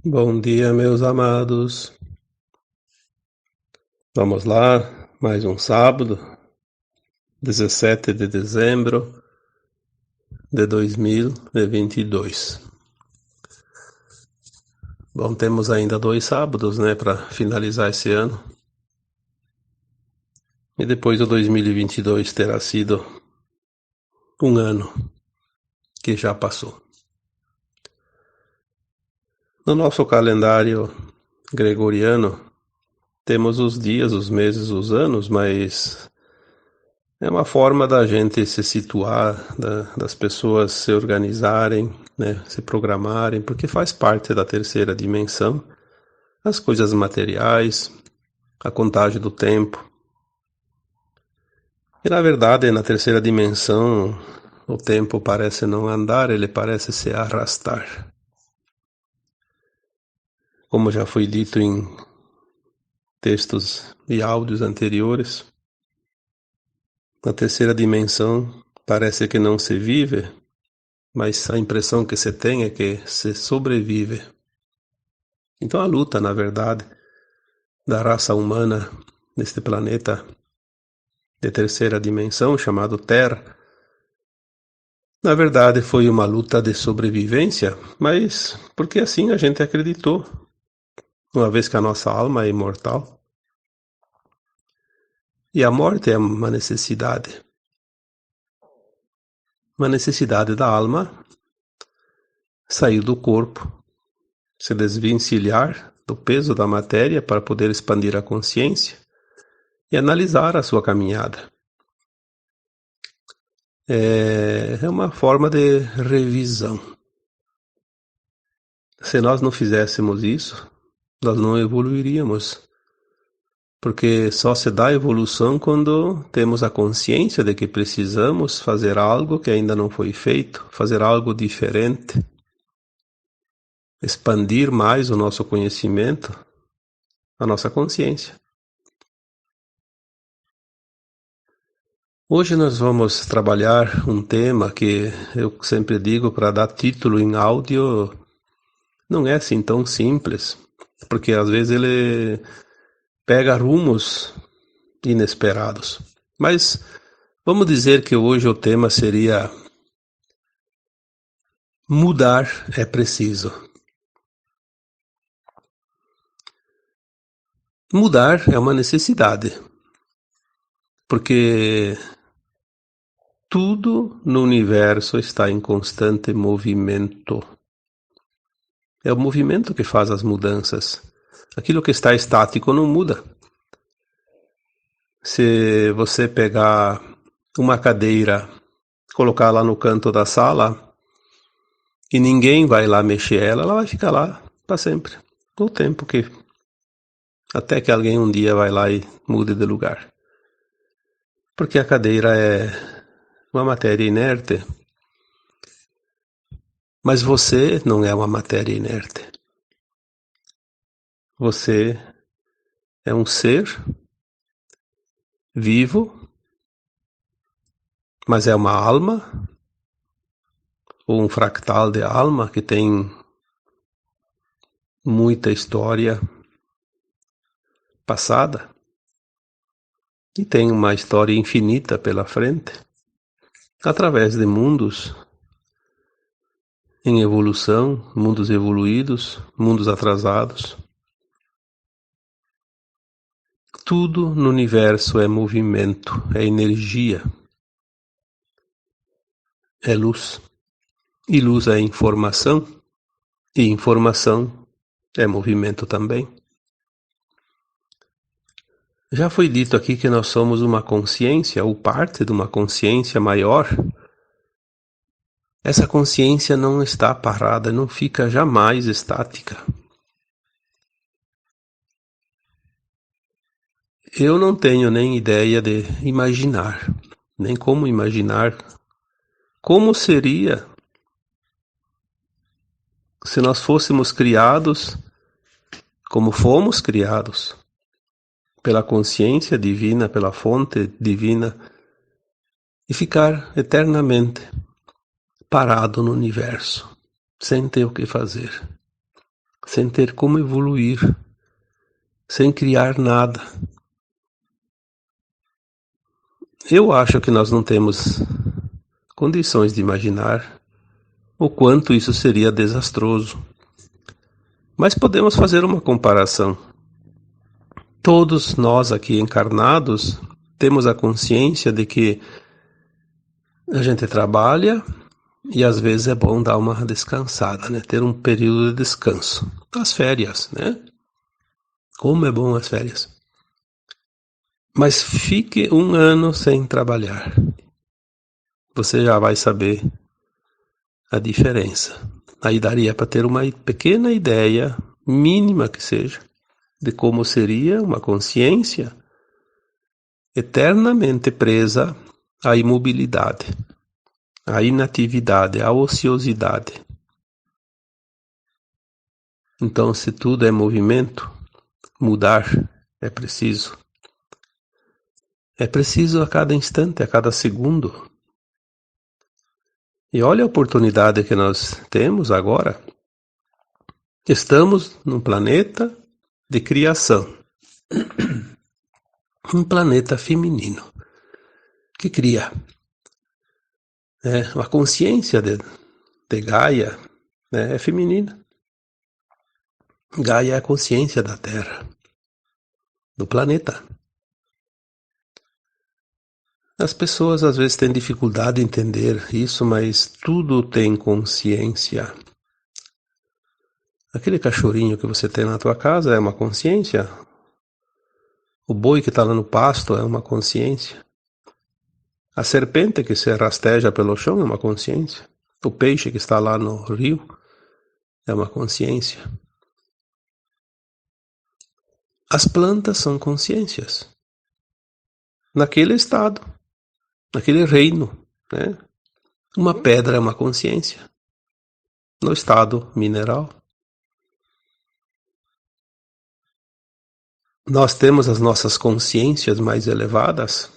Bom dia, meus amados. Vamos lá, mais um sábado, 17 de dezembro de 2022. Bom, temos ainda 2 sábados, né, para finalizar esse ano. E depois o 2022 terá sido um ano que já passou. No nosso calendário gregoriano, temos os dias, os meses, os anos, mas é uma forma da gente se situar, das pessoas se organizarem, né, se programarem, porque faz parte da terceira dimensão, as coisas materiais, a contagem do tempo. E na verdade, na terceira dimensão, o tempo parece não andar, ele parece se arrastar. Como já foi dito em textos e áudios anteriores, na terceira dimensão parece que não se vive, mas a impressão que se tem é que se sobrevive. Então a luta, na verdade, da raça humana neste planeta de terceira dimensão, chamado Terra, na verdade foi uma luta de sobrevivência, mas porque assim a gente acreditou, uma vez que a nossa alma é imortal. E a morte é uma necessidade da alma sair do corpo, se desvencilhar do peso da matéria para poder expandir a consciência e analisar a sua caminhada. É uma forma de revisão. Se nós não fizéssemos isso, nós não evoluiríamos. Porque só se dá evolução quando temos a consciência de que precisamos fazer algo que ainda não foi feito, fazer algo diferente, expandir mais o nosso conhecimento, a nossa consciência. Hoje nós vamos trabalhar um tema que eu sempre digo para dar título em áudio, não é assim tão simples, porque às vezes ele pega rumos inesperados. Mas vamos dizer que hoje o tema seria mudar é preciso. Mudar é uma necessidade, porque tudo no universo está em constante movimento. É o movimento que faz as mudanças. Aquilo que está estático não muda. Se você pegar uma cadeira, colocar lá no canto da sala e ninguém vai lá mexer ela, ela vai ficar lá para sempre. O tempo que até que alguém um dia vai lá e mude de lugar. Porque a cadeira é uma matéria inerte, mas você não é uma matéria inerte. Você é um ser vivo, mas é uma alma, ou um fractal de alma que tem muita história passada e tem uma história infinita pela frente, através de mundos em evolução, mundos evoluídos, mundos atrasados. Tudo no universo é movimento, é energia, é luz. E luz é informação, e informação é movimento também. Já foi dito aqui que nós somos uma consciência, ou parte de uma consciência maior. Essa consciência não está parada, não fica jamais estática. Eu não tenho nem ideia de imaginar, nem como imaginar como seria se nós fôssemos criados como fomos criados, pela consciência divina, pela fonte divina, e ficar eternamente parado no universo, sem ter o que fazer, sem ter como evoluir, sem criar nada. Eu acho que nós não temos condições de imaginar o quanto isso seria desastroso. Mas podemos fazer uma comparação. Todos nós aqui encarnados temos a consciência de que a gente trabalha e às vezes é bom dar uma descansada, né? Ter um período de descanso. As férias, né? Como é bom as férias. Mas fique um ano sem trabalhar. Você já vai saber a diferença. Aí daria para ter uma pequena ideia, mínima que seja, de como seria uma consciência eternamente presa à imobilidade, à inatividade, à ociosidade. Então, se tudo é movimento, mudar é preciso. É preciso a cada instante, a cada segundo. E olha a oportunidade que nós temos agora. Estamos num planeta de criação. Um planeta feminino que cria. A consciência de Gaia, né, é feminina. Gaia é a consciência da Terra, do planeta. As pessoas às vezes têm dificuldade em entender isso, mas tudo tem consciência. Aquele cachorrinho que você tem na tua casa é uma consciência. O boi que está lá no pasto é uma consciência. A serpente que se rasteja pelo chão é uma consciência. O peixe que está lá no rio é uma consciência. As plantas são consciências. Naquele estado, naquele reino, né? Uma pedra é uma consciência. No estado mineral. Nós temos as nossas consciências mais elevadas,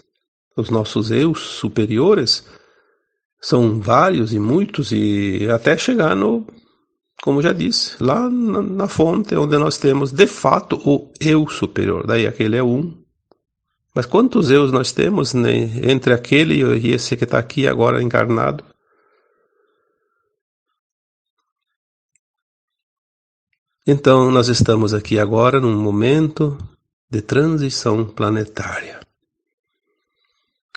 os nossos eus superiores, são vários e muitos, e até chegar no, como já disse, lá na fonte onde nós temos de fato o eu superior, daí aquele é um. Mas quantos eus nós temos, né, entre aquele e esse que está aqui agora encarnado? Então nós estamos aqui agora num momento de transição planetária.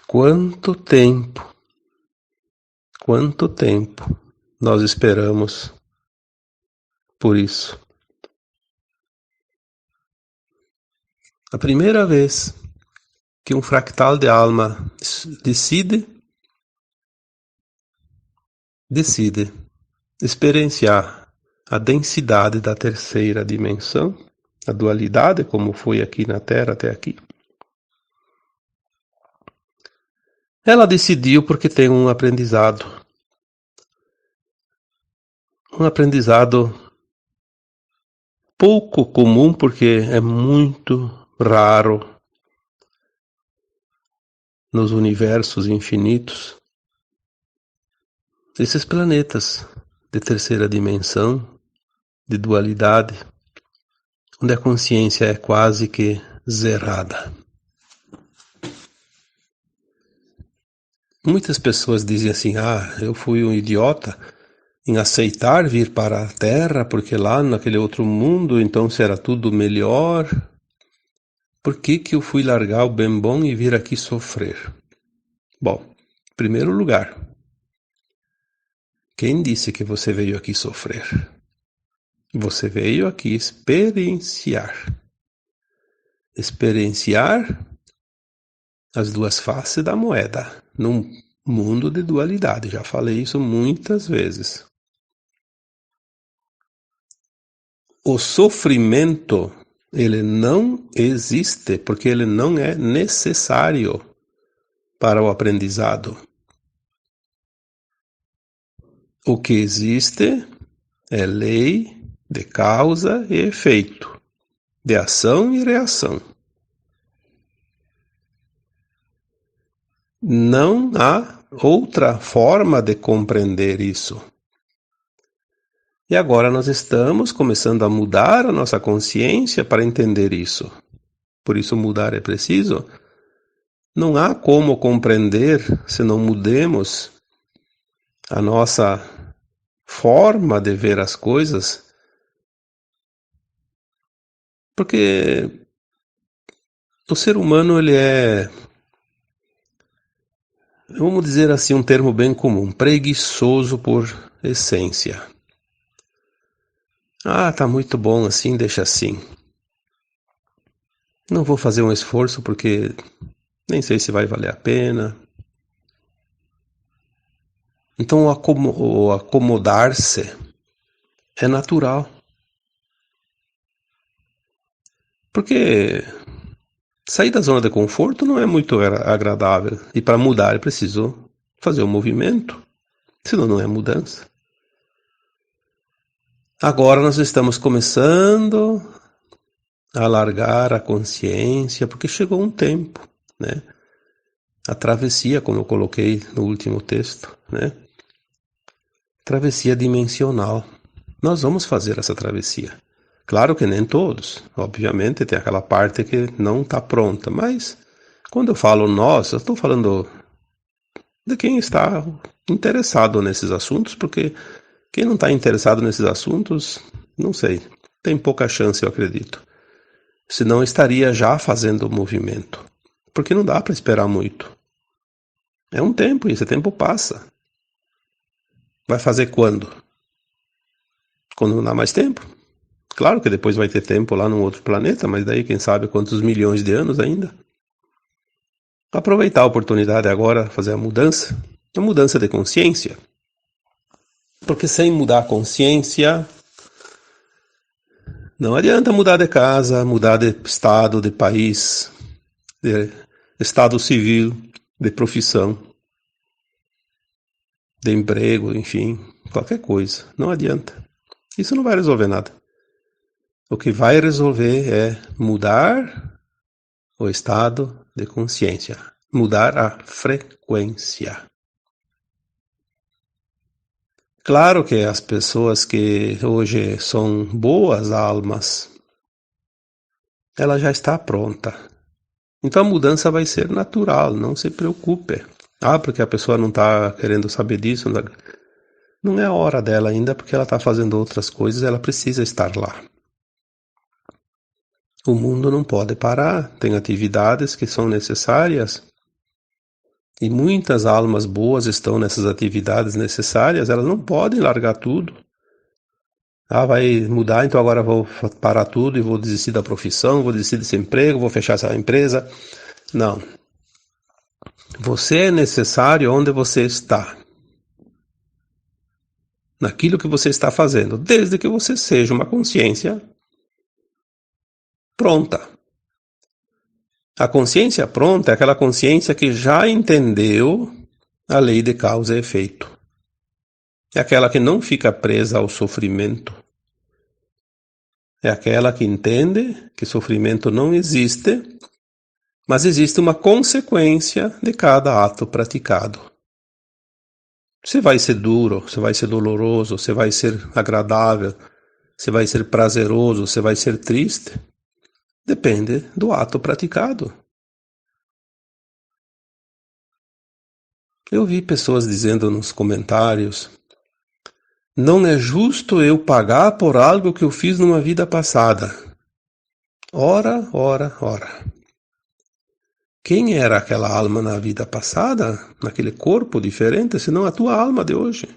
Quanto tempo nós esperamos por isso? A primeira vez que um fractal de alma decide experienciar a densidade da terceira dimensão, a dualidade, como foi aqui na Terra até aqui, ela decidiu porque tem um aprendizado pouco comum, porque é muito raro nos universos infinitos. Esses planetas de terceira dimensão, de dualidade, onde a consciência é quase que zerada. Muitas pessoas dizem assim, eu fui um idiota em aceitar vir para a Terra, porque lá naquele outro mundo, então será tudo melhor. Por que eu fui largar o bem bom e vir aqui sofrer? Bom, em primeiro lugar, quem disse que você veio aqui sofrer? Você veio aqui experienciar as duas faces da moeda, num mundo de dualidade. Já falei isso muitas vezes. O sofrimento, ele não existe, porque ele não é necessário para o aprendizado. O que existe é lei de causa e efeito, de ação e reação. Não há outra forma de compreender isso. E agora nós estamos começando a mudar a nossa consciência para entender isso. Por isso mudar é preciso. Não há como compreender se não mudemos a nossa forma de ver as coisas, porque o ser humano ele é, vamos dizer assim, um termo bem comum, preguiçoso por essência. Tá muito bom assim, deixa assim. Não vou fazer um esforço porque nem sei se vai valer a pena. Então o acomodar-se é natural. Porque sair da zona de conforto não é muito agradável. E para mudar é preciso fazer um movimento. Senão não é mudança. Agora nós estamos começando a alargar a consciência, porque chegou um tempo, né? A travessia, como eu coloquei no último texto, né? Travessia dimensional. Nós vamos fazer essa travessia. Claro que nem todos. Obviamente tem aquela parte que não está pronta. Mas quando eu falo nós, eu estou falando de quem está interessado nesses assuntos, porque quem não está interessado nesses assuntos, não sei, tem pouca chance, eu acredito. Senão estaria já fazendo o movimento. Porque não dá para esperar muito. É um tempo e esse tempo passa. Vai fazer quando? Quando não dá mais tempo? Claro que depois vai ter tempo lá num outro planeta, mas daí quem sabe quantos milhões de anos ainda. Aproveitar a oportunidade agora, fazer a mudança de consciência. Porque sem mudar a consciência, não adianta mudar de casa, mudar de estado, de país, de estado civil, de profissão, de emprego, enfim, qualquer coisa. Não adianta. Isso não vai resolver nada. O que vai resolver é mudar o estado de consciência, mudar a frequência. Claro que as pessoas que hoje são boas almas, ela já está pronta. Então a mudança vai ser natural, não se preocupe. Porque a pessoa não está querendo saber disso. Não é a hora dela ainda, porque ela está fazendo outras coisas, ela precisa estar lá. O mundo não pode parar, tem atividades que são necessárias. E muitas almas boas estão nessas atividades necessárias, elas não podem largar tudo. Vai mudar, então agora vou parar tudo e vou desistir da profissão, vou desistir desse emprego, vou fechar essa empresa. Não. Você é necessário onde você está. Naquilo que você está fazendo, desde que você seja uma consciência pronta. A consciência pronta é aquela consciência que já entendeu a lei de causa e efeito. É aquela que não fica presa ao sofrimento. É aquela que entende que sofrimento não existe, mas existe uma consequência de cada ato praticado. Você vai ser duro, você vai ser doloroso, você vai ser agradável, você vai ser prazeroso, você vai ser triste. Depende do ato praticado. Eu vi pessoas dizendo nos comentários: não é justo eu pagar por algo que eu fiz numa vida passada. Ora, ora, ora. Quem era aquela alma na vida passada, naquele corpo diferente, senão a tua alma de hoje?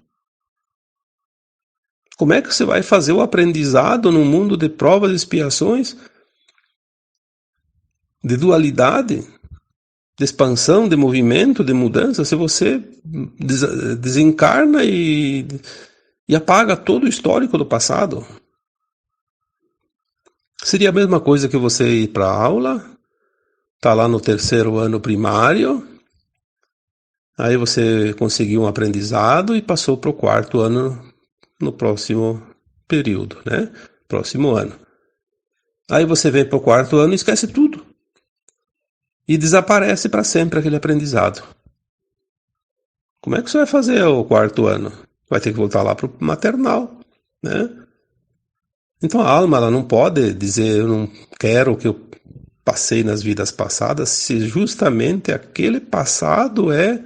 Como é que você vai fazer o aprendizado num mundo de provas e expiações, de dualidade, de expansão, de movimento, de mudança, se você desencarna e apaga todo o histórico do passado? Seria a mesma coisa que você ir para a aula, tá lá no terceiro ano primário, aí você conseguiu um aprendizado e passou para o quarto ano no próximo período, né? Próximo ano. Aí você vem para o quarto ano e esquece tudo. E desaparece para sempre aquele aprendizado. Como é que você vai fazer o quarto ano? Vai ter que voltar lá para o maternal. né? Então a alma ela não pode dizer eu não quero o que eu passei nas vidas passadas, se justamente aquele passado é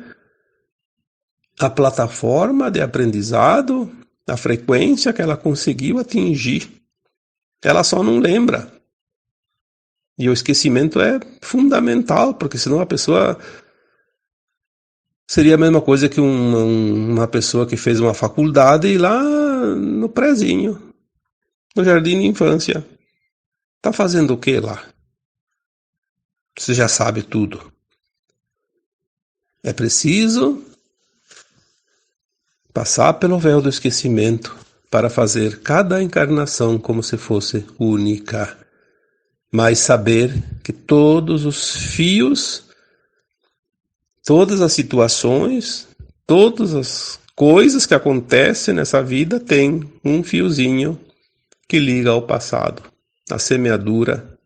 a plataforma de aprendizado, a frequência que ela conseguiu atingir. Ela só não lembra. E o esquecimento é fundamental, porque senão a pessoa seria a mesma coisa que uma pessoa que fez uma faculdade e lá no prezinho, no jardim de infância. Tá fazendo o que lá? Você já sabe tudo. É preciso passar pelo véu do esquecimento para fazer cada encarnação como se fosse única. Mas saber que todos os fios, todas as situações, todas as coisas que acontecem nessa vida têm um fiozinho que liga ao passado, a semeadura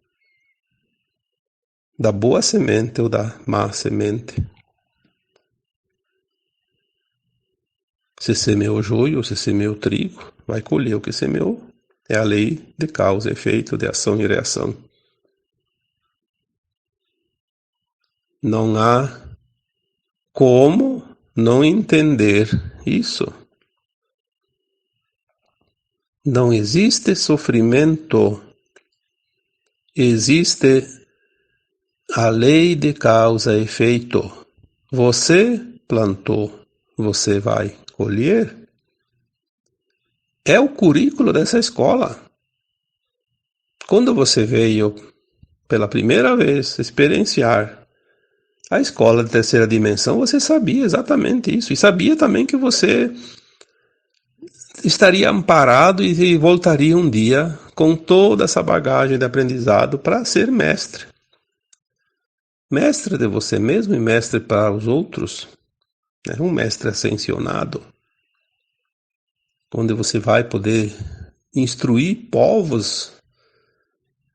da boa semente ou da má semente. Se semeou joio, se semeou trigo, vai colher o que semeou. É a lei de causa e efeito, de ação e reação. Não há como não entender isso. Não existe sofrimento, existe a lei de causa e efeito. Você plantou, você vai colher. É o currículo dessa escola. Quando você veio pela primeira vez experienciar a escola de terceira dimensão, você sabia exatamente isso. E sabia também que você estaria amparado e voltaria um dia com toda essa bagagem de aprendizado para ser mestre. Mestre de você mesmo e mestre para os outros. Um mestre ascensionado. Onde você vai poder instruir povos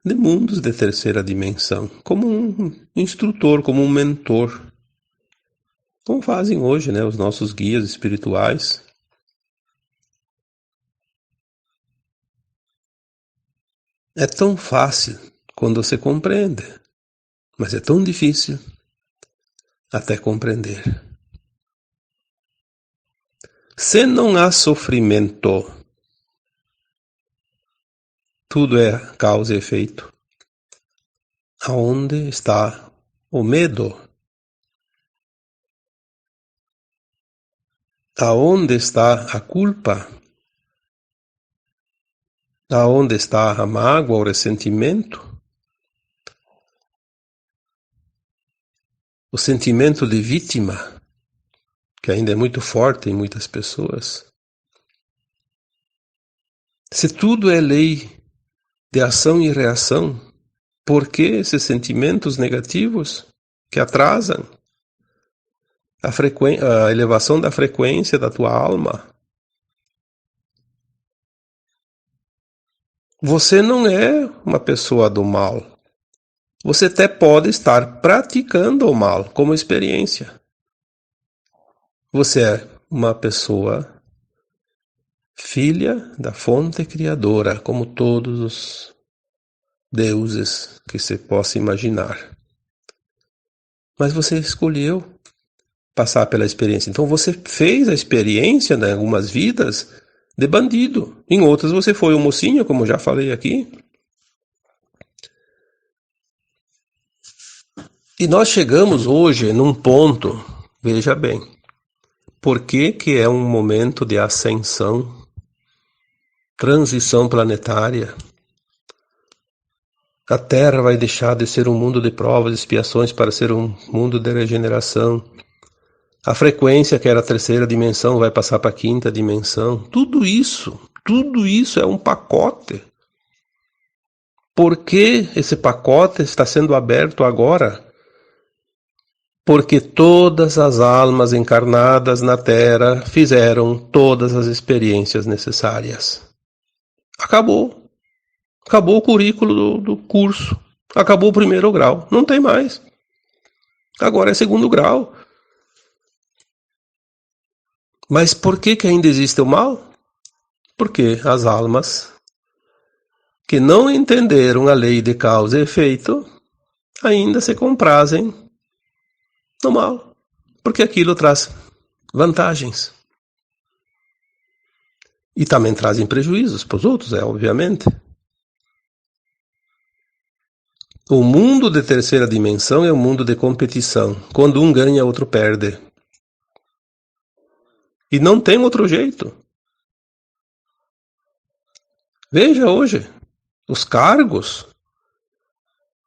de mundos de terceira dimensão. Como um instrutor, como um mentor. Como fazem hoje, os nossos guias espirituais. É tão fácil quando você compreende, mas é tão difícil até compreender. Se não há sofrimento, tudo é causa e efeito. Aonde está o medo? Aonde está a culpa? Aonde está a mágoa, o ressentimento? O sentimento de vítima, que ainda é muito forte em muitas pessoas. Se tudo é lei de ação e reação, por que esses sentimentos negativos que atrasam a elevação da frequência da tua alma? Você não é uma pessoa do mal. Você até pode estar praticando o mal como experiência. Você é uma pessoa filha da fonte criadora, como todos os deuses que se possa imaginar. Mas você escolheu passar pela experiência. Então você fez a experiência em algumas vidas de bandido. Em outras você foi um mocinho, como já falei aqui. E nós chegamos hoje num ponto, veja bem, por que é um momento de ascensão, transição planetária? A Terra vai deixar de ser um mundo de provas e expiações para ser um mundo de regeneração. A frequência, que era a terceira dimensão, vai passar para a quinta dimensão. Tudo isso é um pacote. Por que esse pacote está sendo aberto agora? Porque todas as almas encarnadas na Terra fizeram todas as experiências necessárias. Acabou. Acabou o currículo do curso. Acabou o primeiro grau. Não tem mais. Agora é segundo grau. Mas por que ainda existe o mal? Porque as almas que não entenderam a lei de causa e efeito ainda se comprazem no mal, porque aquilo traz vantagens. E também trazem prejuízos para os outros, obviamente. O mundo de terceira dimensão é um mundo de competição. Quando um ganha, outro perde. E não tem outro jeito. Veja hoje, os cargos,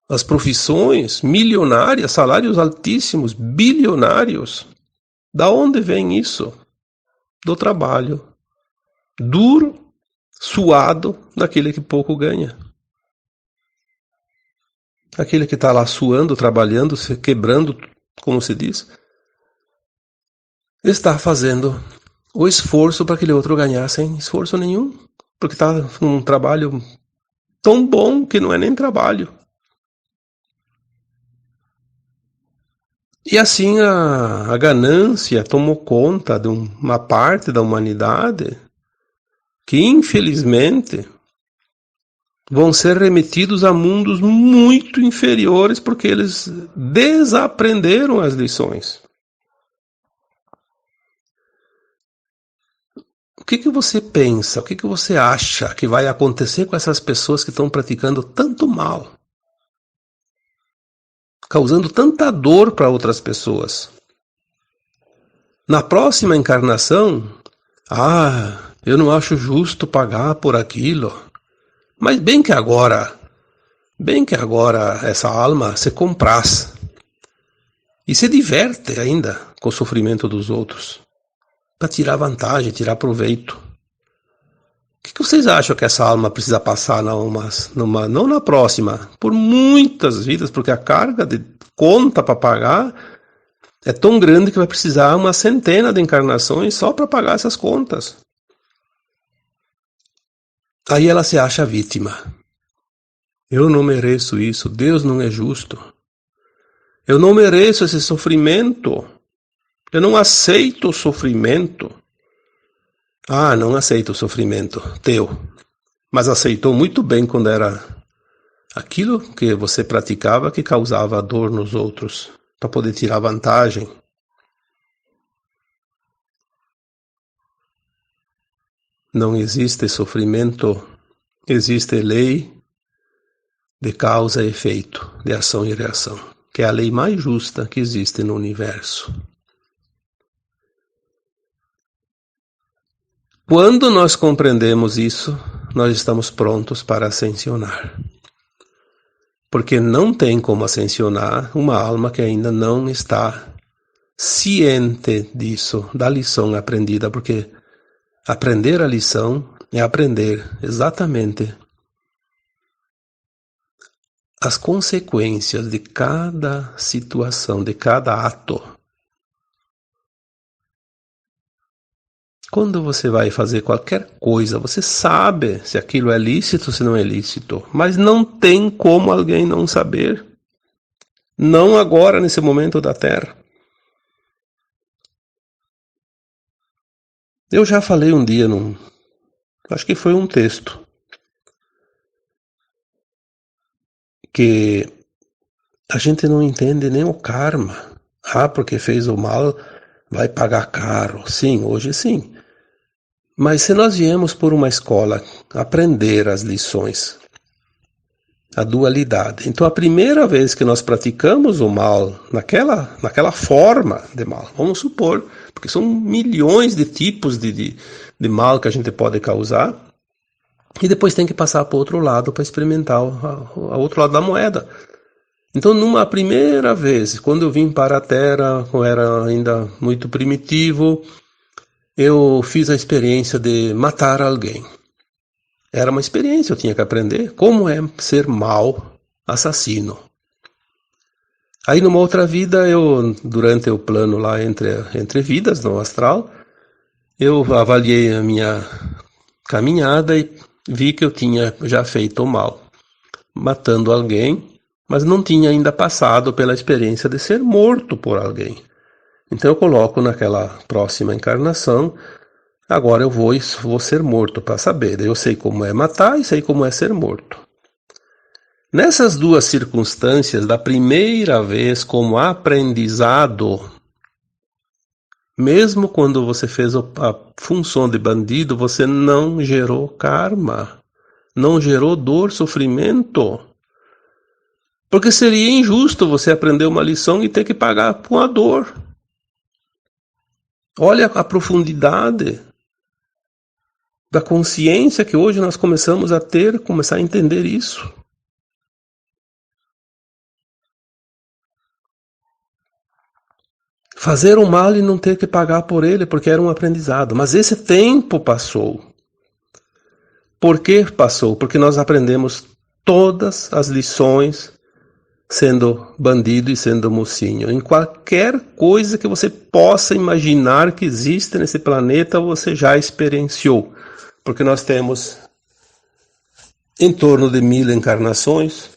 as profissões milionárias, salários altíssimos, bilionários. Da onde vem isso? Do trabalho duro, suado, daquele que pouco ganha. Aquele que está lá suando, trabalhando, se quebrando, como se diz, está fazendo o esforço para aquele outro ganhar sem esforço nenhum, porque está num trabalho tão bom que não é nem trabalho. E assim a ganância tomou conta de uma parte da humanidade que, infelizmente, vão ser remetidos a mundos muito inferiores porque eles desaprenderam as lições. O que você pensa, o que você acha que vai acontecer com essas pessoas que estão praticando tanto mal? Causando tanta dor para outras pessoas. Na próxima encarnação, eu não acho justo pagar por aquilo. Mas bem que agora essa alma se compraz e se diverte ainda com o sofrimento dos outros, para tirar vantagem, tirar proveito. O que vocês acham que essa alma precisa passar não na próxima, por muitas vidas, porque a carga de conta para pagar é tão grande que vai precisar uma centena de encarnações só para pagar essas contas. Aí ela se acha vítima. Eu não mereço isso, Deus não é justo. Eu não mereço esse sofrimento. Eu não aceito o sofrimento. Não aceito o sofrimento teu. Mas aceitou muito bem quando era aquilo que você praticava que causava dor nos outros, para poder tirar vantagem. Não existe sofrimento, existe lei de causa e efeito, de ação e reação, que é a lei mais justa que existe no universo. Quando nós compreendemos isso, nós estamos prontos para ascensionar. Porque não tem como ascensionar uma alma que ainda não está ciente disso, da lição aprendida, porque aprender a lição é aprender exatamente as consequências de cada situação, de cada ato. Quando você vai fazer qualquer coisa, você sabe se aquilo é lícito ou se não é lícito, mas não tem como alguém não saber. Não agora, nesse momento da Terra. Eu já falei um dia, acho que foi um texto, que a gente não entende nem o karma. Porque fez o mal, vai pagar caro. Sim, hoje sim. Mas se nós viemos por uma escola aprender as lições, a dualidade. Então a primeira vez que nós praticamos o mal, naquela forma de mal, vamos supor, porque são milhões de tipos de mal que a gente pode causar, e depois tem que passar para o outro lado para experimentar o outro lado da moeda. Então, numa primeira vez, quando eu vim para a Terra, eu era ainda muito primitivo, eu fiz a experiência de matar alguém. Era uma experiência, eu tinha que aprender como é ser mau, assassino. Aí numa outra vida, durante o plano lá entre vidas, no astral, eu avaliei a minha caminhada e vi que eu tinha já feito o mal, matando alguém, mas não tinha ainda passado pela experiência de ser morto por alguém. Então eu coloco naquela próxima encarnação Agora eu vou ser morto para saber. Eu sei como é matar e sei como é ser morto. Nessas duas circunstâncias, da primeira vez como aprendizado, mesmo quando você fez a função de bandido, você não gerou karma, não gerou dor, sofrimento. Porque seria injusto você aprender uma lição e ter que pagar com a dor. Olha a profundidade da consciência que hoje nós começamos a ter, começar a entender isso. Fazer o mal e não ter que pagar por ele, porque era um aprendizado. Mas esse tempo passou. Por que passou? Porque nós aprendemos todas as lições sendo bandido e sendo mocinho. Em qualquer coisa que você possa imaginar que existe nesse planeta, você já experienciou. Porque nós temos em torno de 1000 encarnações,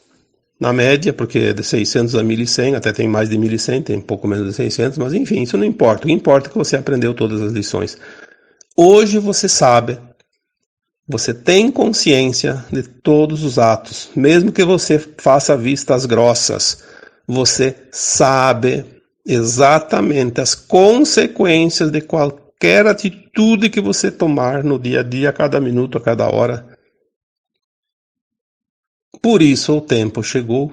na média, porque é de 600 a 1100, até tem mais de 1100, tem pouco menos de 600, mas enfim, isso não importa. O que importa é que você aprendeu todas as lições. Hoje você sabe, você tem consciência de todos os atos, mesmo que você faça vistas grossas, você sabe exatamente as consequências de qualquer atitude que você tomar no dia a dia, a cada minuto, a cada hora. Por isso o tempo chegou,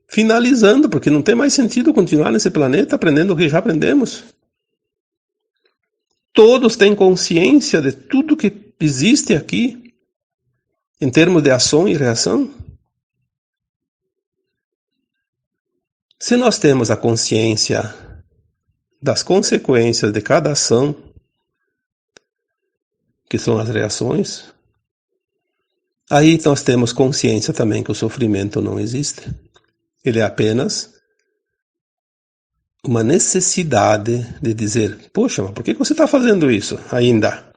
finalizando, porque não tem mais sentido continuar nesse planeta aprendendo o que já aprendemos. Todos têm consciência de tudo que existe aqui, em termos de ação e reação. Se nós temos a consciência das consequências de cada ação, que são as reações, aí nós temos consciência também que o sofrimento não existe. Ele é apenas uma necessidade de dizer, poxa, mas por que você está fazendo isso ainda?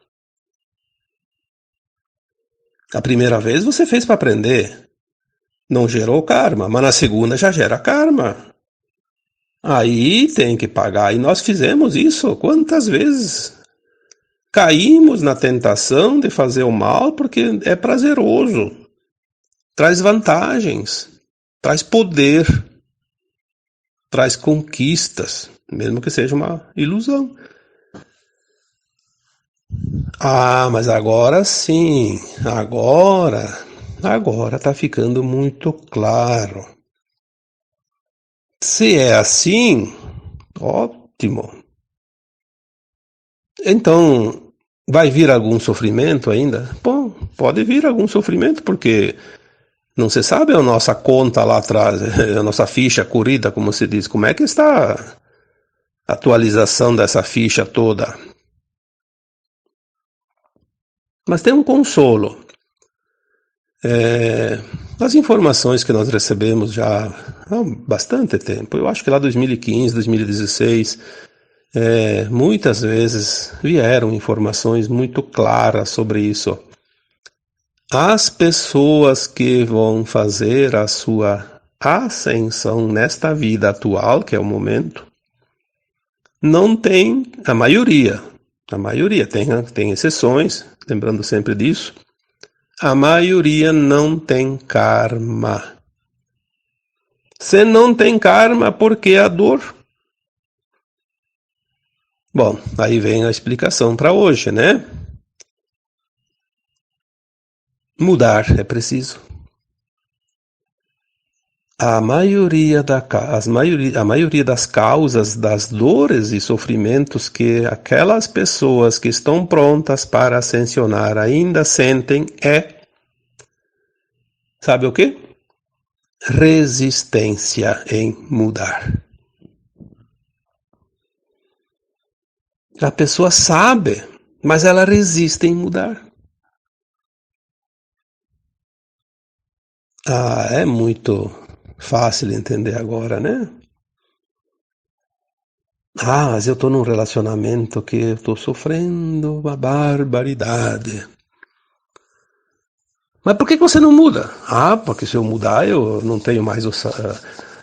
A primeira vez você fez para aprender, não gerou karma, mas na segunda já gera karma. Aí tem que pagar, e nós fizemos isso quantas vezes? Caímos na tentação de fazer o mal porque é prazeroso, traz vantagens, traz poder, traz conquistas, mesmo que seja uma ilusão. Ah, mas agora sim, agora está ficando muito claro. Se é assim, ótimo. Então, vai vir algum sofrimento ainda? Bom, pode vir algum sofrimento, porque não se sabe a nossa conta lá atrás, a nossa ficha corrida, como se diz. Como é que está a atualização dessa ficha toda? Mas tem um consolo. As informações que nós recebemos já há bastante tempo, eu acho que lá 2015, 2016, muitas vezes vieram informações muito claras sobre isso. As pessoas que vão fazer a sua ascensão nesta vida atual, que é o momento, não tem, a maioria tem exceções, lembrando sempre disso, a maioria não tem karma. Se não tem karma, por que a dor? Bom, aí vem a explicação para hoje, né? Mudar é preciso. A maioria das causas das dores e sofrimentos que aquelas pessoas que estão prontas para ascensionar ainda sentem sabe o quê? Resistência em mudar. A pessoa sabe, mas ela resiste em mudar. Ah, é muito fácil entender agora, né? Ah, mas eu estou num relacionamento que eu estou sofrendo uma barbaridade. Mas por que você não muda? Ah, porque se eu mudar eu não tenho mais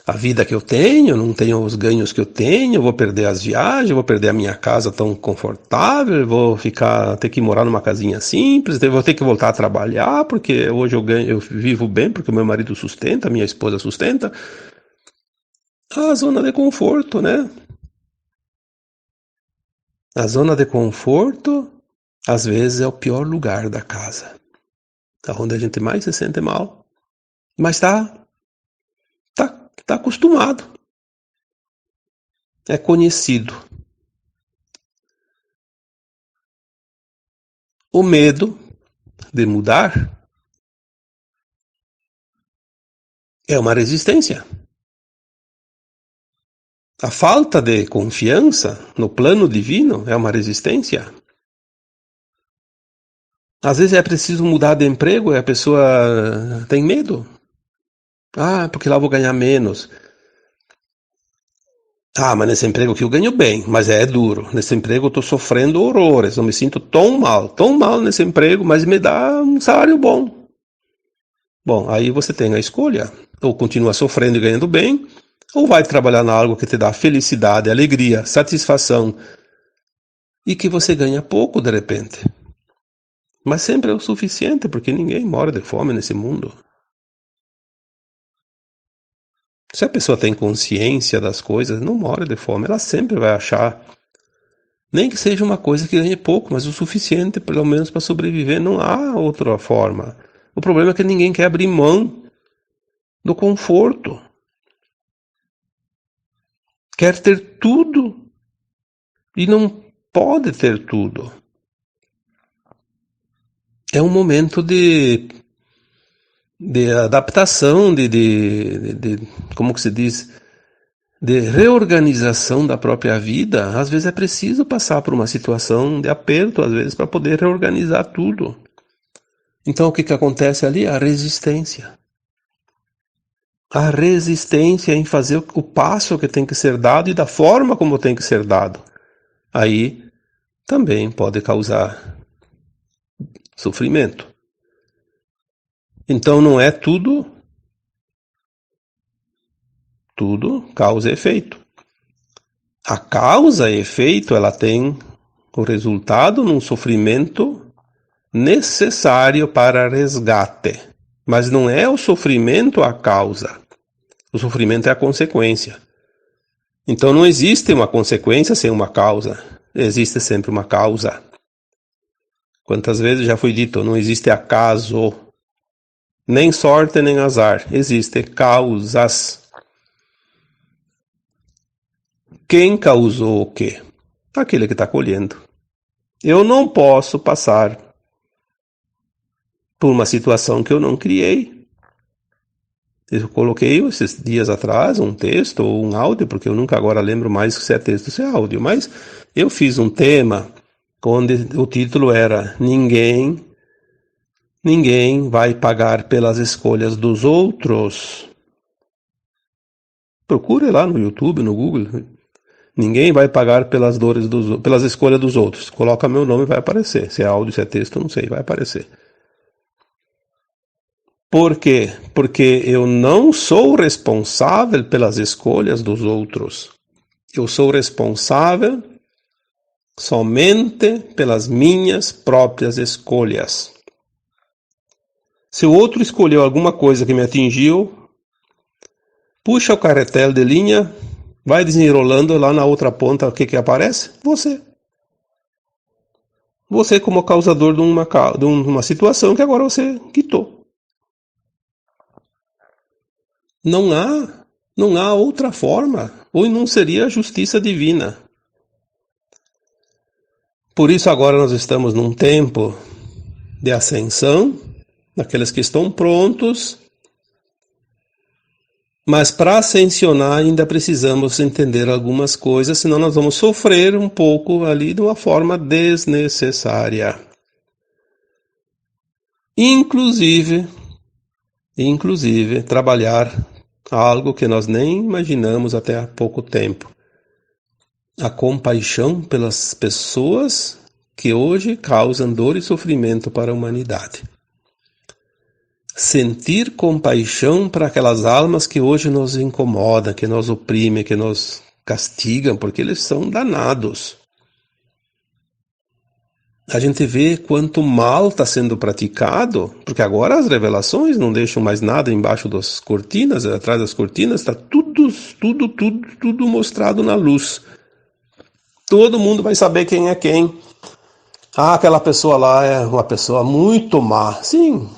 a vida que eu tenho, não tenho os ganhos que eu tenho, vou perder as viagens, vou perder a minha casa tão confortável, vou ter que morar numa casinha simples, vou ter que voltar a trabalhar, porque hoje eu vivo bem, porque o meu marido sustenta, minha esposa sustenta. A zona de conforto, né? A zona de conforto, às vezes, é o pior lugar da casa. Onde a gente mais se sente mal. Mas tá acostumado. É conhecido. O medo de mudar é uma resistência. A falta de confiança no plano divino é uma resistência. Às vezes é preciso mudar de emprego e a pessoa tem medo. Ah, porque lá eu vou ganhar menos. Ah, mas nesse emprego aqui eu ganho bem, mas é duro. Nesse emprego eu estou sofrendo horrores, eu me sinto tão mal nesse emprego, mas me dá um salário bom. Bom, aí você tem a escolha. Ou continua sofrendo e ganhando bem, ou vai trabalhar na algo que te dá felicidade, alegria, satisfação e que você ganha pouco de repente. Mas sempre é o suficiente, porque ninguém mora de fome nesse mundo. Se a pessoa tem consciência das coisas, não mora de fome, ela sempre vai achar, nem que seja uma coisa que ganhe pouco, mas o suficiente pelo menos para sobreviver, não há outra forma. O problema é que ninguém quer abrir mão do conforto. Quer ter tudo e não pode ter tudo. É um momento de adaptação, como que se diz, de reorganização da própria vida. Às vezes é preciso passar por uma situação de aperto, às vezes, para poder reorganizar tudo. Então o que acontece ali? A resistência. A resistência em fazer o passo que tem que ser dado e da forma como tem que ser dado. Aí também pode causar sofrimento. Então não é tudo causa e efeito. A causa e efeito, ela tem o resultado num sofrimento necessário para resgate. Mas não é o sofrimento a causa. O sofrimento é a consequência. Então não existe uma consequência sem uma causa. Existe sempre uma causa. Quantas vezes já foi dito, não existe acaso, nem sorte nem azar. Existem causas. Quem causou o quê? Aquele que está colhendo. Eu não posso passar por uma situação que eu não criei. Eu coloquei esses dias atrás um texto ou um áudio, porque eu nunca agora lembro mais se é texto ou se é áudio, mas eu fiz um tema onde o título era Ninguém vai pagar pelas escolhas dos outros. Procure lá no YouTube, no Google. Ninguém vai pagar pelas pelas escolhas dos outros. Coloca meu nome e vai aparecer. Se é áudio, se é texto, não sei, vai aparecer. Por quê? Porque eu não sou responsável pelas escolhas dos outros. Eu sou responsável somente pelas minhas próprias escolhas. Se o outro escolheu alguma coisa que me atingiu, puxa o carretel de linha, vai desenrolando lá na outra ponta, o que aparece? Você. Você como causador de uma situação que agora você quitou. Não há outra forma, ou não seria a justiça divina. Por isso agora nós estamos num tempo de ascensão, daqueles que estão prontos, mas para ascensionar ainda precisamos entender algumas coisas, senão nós vamos sofrer um pouco ali de uma forma desnecessária. Inclusive trabalhar algo que nós nem imaginamos até há pouco tempo. A compaixão pelas pessoas que hoje causam dor e sofrimento para a humanidade. sentir compaixão para aquelas almas que hoje nos incomodam, que nos oprimem, que nos castigam, porque eles são danados. A gente vê quanto mal está sendo praticado, porque agora as revelações não deixam mais nada embaixo das cortinas, atrás das cortinas está tudo mostrado na luz. Todo mundo vai saber quem é quem. Ah, aquela pessoa lá é uma pessoa muito má. Sim,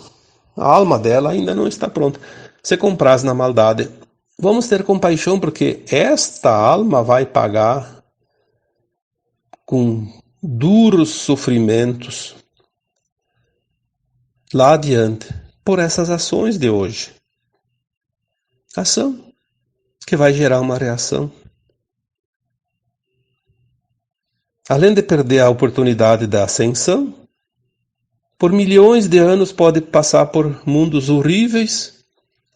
a alma dela ainda não está pronta. Se compraz na maldade. Vamos ter compaixão, porque esta alma vai pagar com duros sofrimentos lá adiante por essas ações de hoje. Ação que vai gerar uma reação. Além de perder a oportunidade da ascensão, por milhões de anos pode passar por mundos horríveis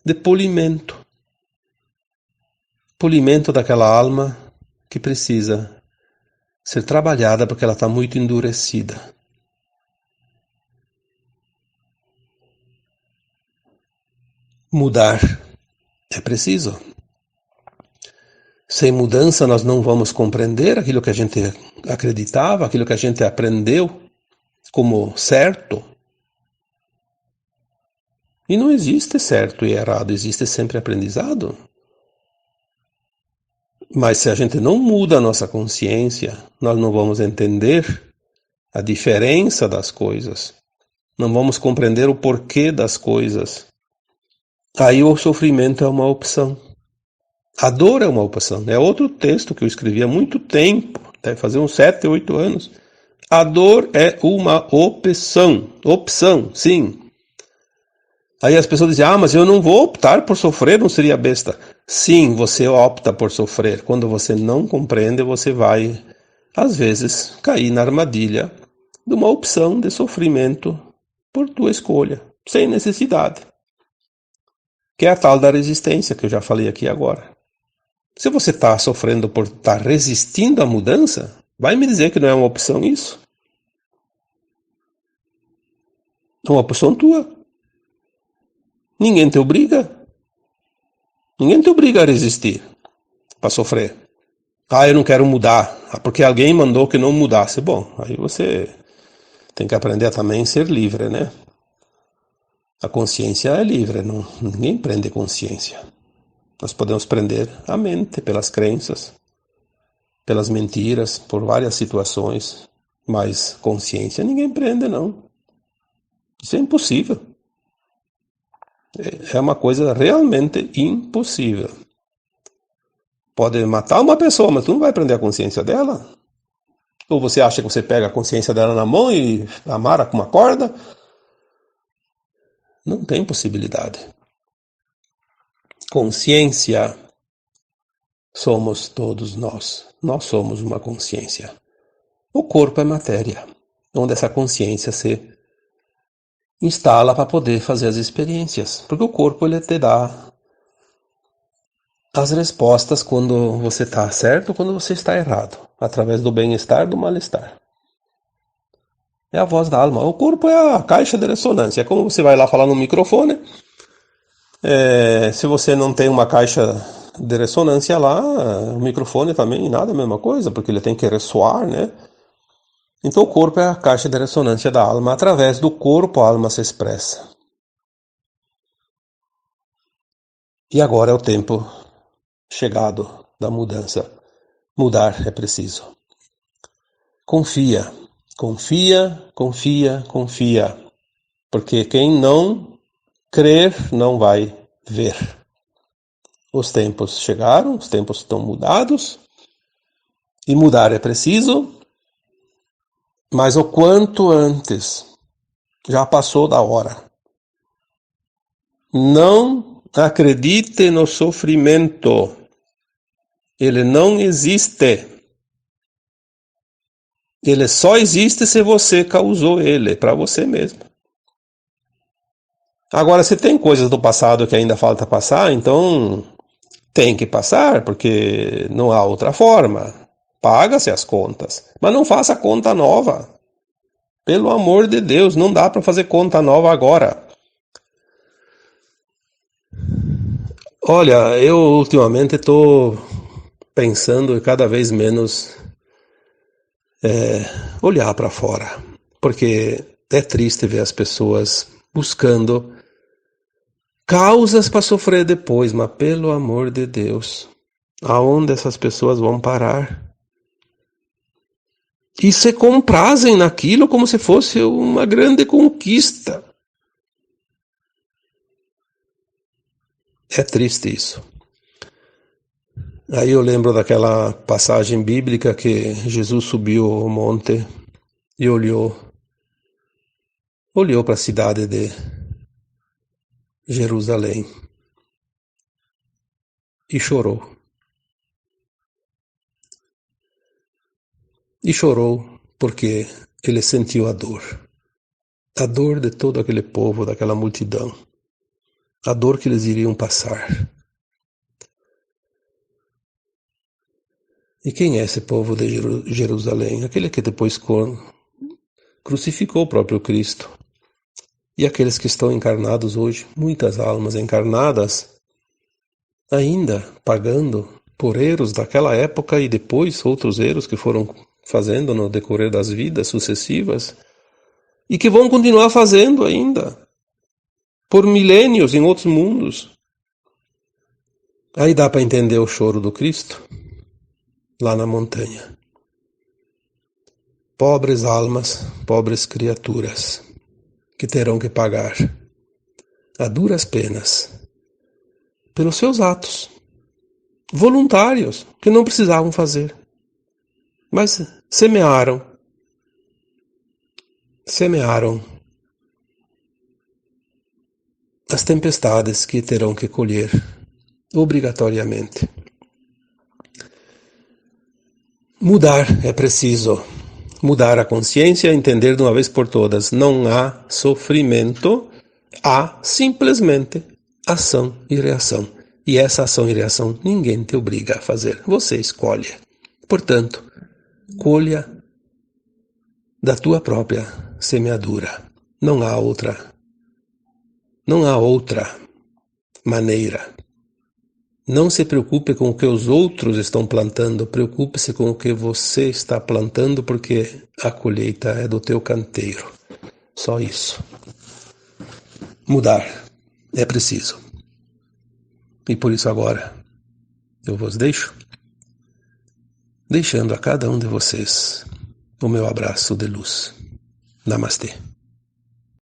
de polimento. Polimento daquela alma que precisa ser trabalhada porque ela está muito endurecida. Mudar é preciso. Sem mudança nós não vamos compreender aquilo que a gente acreditava, aquilo que a gente aprendeu como certo. E não existe certo e errado, existe sempre aprendizado. Mas se a gente não muda a nossa consciência, nós não vamos entender a diferença das coisas. Não vamos compreender o porquê das coisas. Aí o sofrimento é uma opção. A dor é uma opção. É outro texto que eu escrevi há muito tempo, deve fazer uns 7, 8 anos. A dor é uma opção. Opção, sim. Aí as pessoas dizem, mas eu não vou optar por sofrer, não seria besta. Sim, você opta por sofrer. Quando você não compreende, você vai, às vezes, cair na armadilha de uma opção de sofrimento por tua escolha, sem necessidade. Que é a tal da resistência, que eu já falei aqui agora. Se você está sofrendo por estar resistindo à mudança, vai me dizer que não é uma opção isso? É uma opção tua. Ninguém te obriga. Ninguém te obriga a resistir para sofrer. Eu não quero mudar. Porque alguém mandou que não mudasse. Bom, aí você tem que aprender a também ser livre, né? A consciência é livre, ninguém prende consciência. Nós podemos prender a mente pelas crenças, pelas mentiras, por várias situações, mas consciência ninguém prende, não. Isso é impossível. É uma coisa realmente impossível. Pode matar uma pessoa, mas tu não vai prender a consciência dela? Ou você acha que você pega a consciência dela na mão e amarra com uma corda? Não tem possibilidade. Consciência somos todos nós. Nós somos uma consciência. O corpo é matéria, onde essa consciência se instala para poder fazer as experiências. Porque o corpo ele te dá as respostas quando você está certo ou quando você está errado, através do bem-estar, do mal-estar. É a voz da alma. O corpo é a caixa de ressonância. É como você vai lá falar no microfone. Se você não tem uma caixa de ressonância lá, o microfone também nada é a mesma coisa, porque ele tem que ressoar, né? Então o corpo é a caixa de ressonância da alma. Através do corpo a alma se expressa. E agora é o tempo chegado da mudança. Mudar é preciso. Confia, confia, confia, confia. Porque quem não crer não vai ver. Os tempos chegaram, os tempos estão mudados. E mudar é preciso. Mas o quanto antes. Já passou da hora. Não acredite no sofrimento. Ele não existe. Ele só existe se você causou ele, para você mesmo. Agora, se tem coisas do passado que ainda falta passar, então tem que passar, porque não há outra forma. Paga-se as contas, mas não faça conta nova. Pelo amor de Deus, não dá para fazer conta nova agora. Olha, eu ultimamente estou pensando em cada vez menos olhar para fora, porque é triste ver as pessoas buscando causas para sofrer depois, mas pelo amor de Deus, aonde essas pessoas vão parar? E se comprazem naquilo como se fosse uma grande conquista. É triste isso. Aí eu lembro daquela passagem bíblica que Jesus subiu ao monte e olhou para a cidade de Jerusalém e chorou. E chorou porque ele sentiu a dor de todo aquele povo, daquela multidão, a dor que eles iriam passar. E quem é esse povo de Jerusalém? Aquele que depois crucificou o próprio Cristo. E aqueles que estão encarnados hoje, muitas almas encarnadas, ainda pagando por erros daquela época e depois outros erros que foram fazendo no decorrer das vidas sucessivas e que vão continuar fazendo ainda por milênios em outros mundos. Aí dá para entender o choro do Cristo lá na montanha. Pobres almas, pobres criaturas, que terão que pagar a duras penas pelos seus atos voluntários que não precisavam fazer, mas semearam as tempestades que terão que colher obrigatoriamente. Mudar é preciso. Mudar a consciência, entender de uma vez por todas, não há sofrimento, há simplesmente ação e reação. E essa ação e reação ninguém te obriga a fazer, você escolhe. Portanto, colha da tua própria semeadura. Não há outra maneira. Não se preocupe com o que os outros estão plantando, preocupe-se com o que você está plantando, porque a colheita é do teu canteiro. Só isso. Mudar é preciso. E por isso agora eu vos deixo, deixando a cada um de vocês o meu abraço de luz. Namastê.